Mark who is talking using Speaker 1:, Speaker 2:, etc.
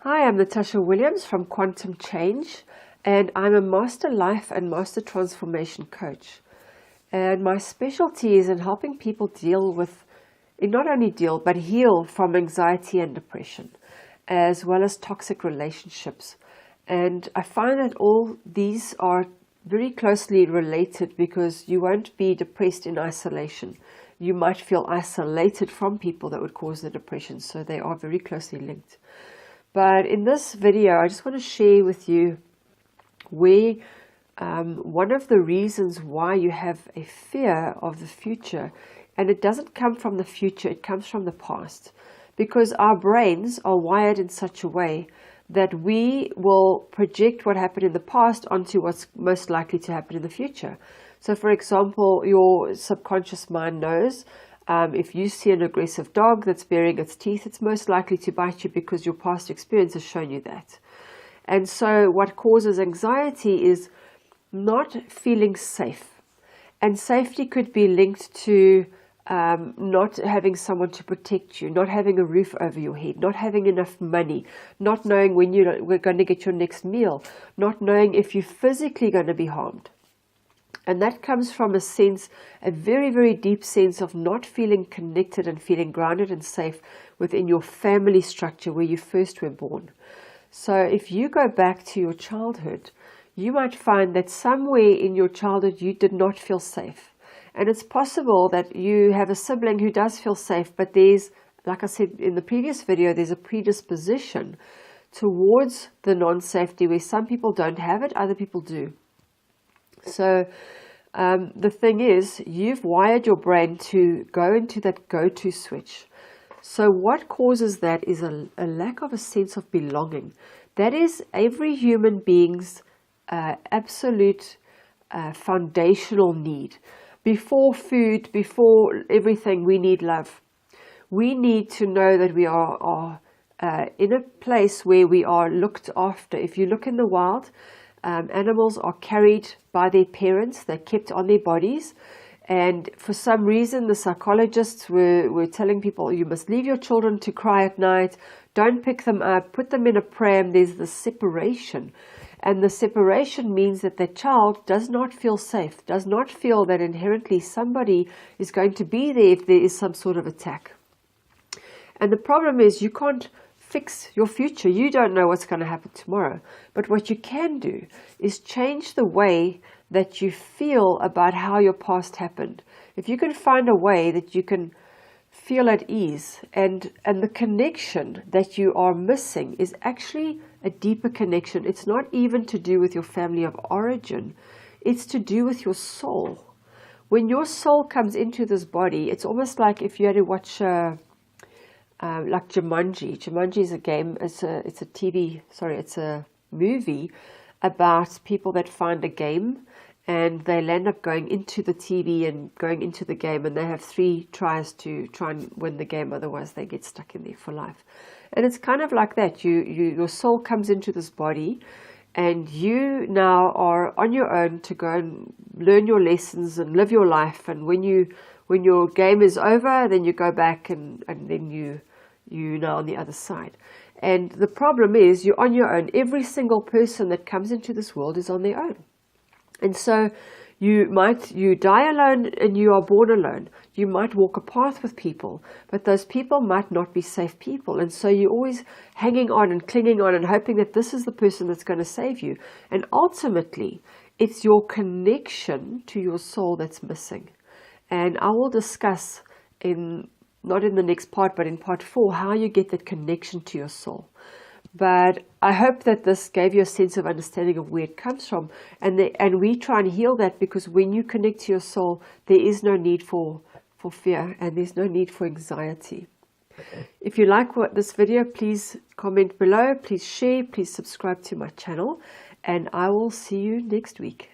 Speaker 1: Hi, I'm Natasha Williams from Quantum Change, and I'm a Master Life and Master Transformation Coach. And my specialty is in helping people deal with, not only deal, but heal from anxiety and depression, as well as toxic relationships. And I find that all these are very closely related because you won't be depressed in isolation. You might feel isolated from people that would cause the depression, so they are very closely linked. But in this video, I just want to share with you where one of the reasons why you have a fear of the future, and it doesn't come from the future, it comes from the past. Because our brains are wired in such a way that we will project what happened in the past onto what's most likely to happen in the future. So for example, your subconscious mind knows if you see an aggressive dog that's baring its teeth, it's most likely to bite you because your past experience has shown you that. And so what causes anxiety is not feeling safe. And safety could be linked to not having someone to protect you, not having a roof over your head, not having enough money, not knowing when we're going to get your next meal, not knowing if you're physically going to be harmed. And that comes from a very, very deep sense of not feeling connected and feeling grounded and safe within your family structure where you first were born. So if you go back to your childhood, you might find that somewhere in your childhood you did not feel safe. And it's possible that you have a sibling who does feel safe, but there's, like I said in the previous video, there's a predisposition towards the non-safety where some people don't have it, other people do. So the thing is, you've wired your brain to go into that go-to switch. So what causes that is a lack of a sense of belonging. That is every human being's absolute foundational need. Before food, before everything, we need love. We need to know that we are in a place where we are looked after. If you look in the wild, animals are carried by their parents, they're kept on their bodies, and for some reason the psychologists were telling people you must leave your children to cry at night, don't pick them up, put them in a pram. There's the separation, and the separation means that the child does not feel safe, does not feel that inherently somebody is going to be there if there is some sort of attack. And the problem is you can't fix your future. You don't know what's going to happen tomorrow. But what you can do is change the way that you feel about how your past happened. If you can find a way that you can feel at ease, and the connection that you are missing is actually a deeper connection. It's not even to do with your family of origin. It's to do with your soul. When your soul comes into this body, it's almost like if you had to watch like Jumanji. Jumanji is a game, it's a movie about people that find a game and they'll end up going into the TV and going into the game, and they have 3 tries to try and win the game, otherwise they get stuck in there for life. And it's kind of like that. Your soul comes into this body and you now are on your own to go and learn your lessons and live your life, and when your game is over, then you go back and then you're now on the other side. And the problem is you're on your own. Every single person that comes into this world is on their own. And so you die alone and you are born alone. You might walk a path with people, but those people might not be safe people. And so you're always hanging on and clinging on and hoping that this is the person that's going to save you. And ultimately, it's your connection to your soul that's missing. And I will discuss not in the next part, but in part 4, how you get that connection to your soul. But I hope that this gave you a sense of understanding of where it comes from. And we try and heal that, because when you connect to your soul, there is no need for fear, and there's no need for anxiety. If you like this video, please comment below, please share, please subscribe to my channel, and I will see you next week.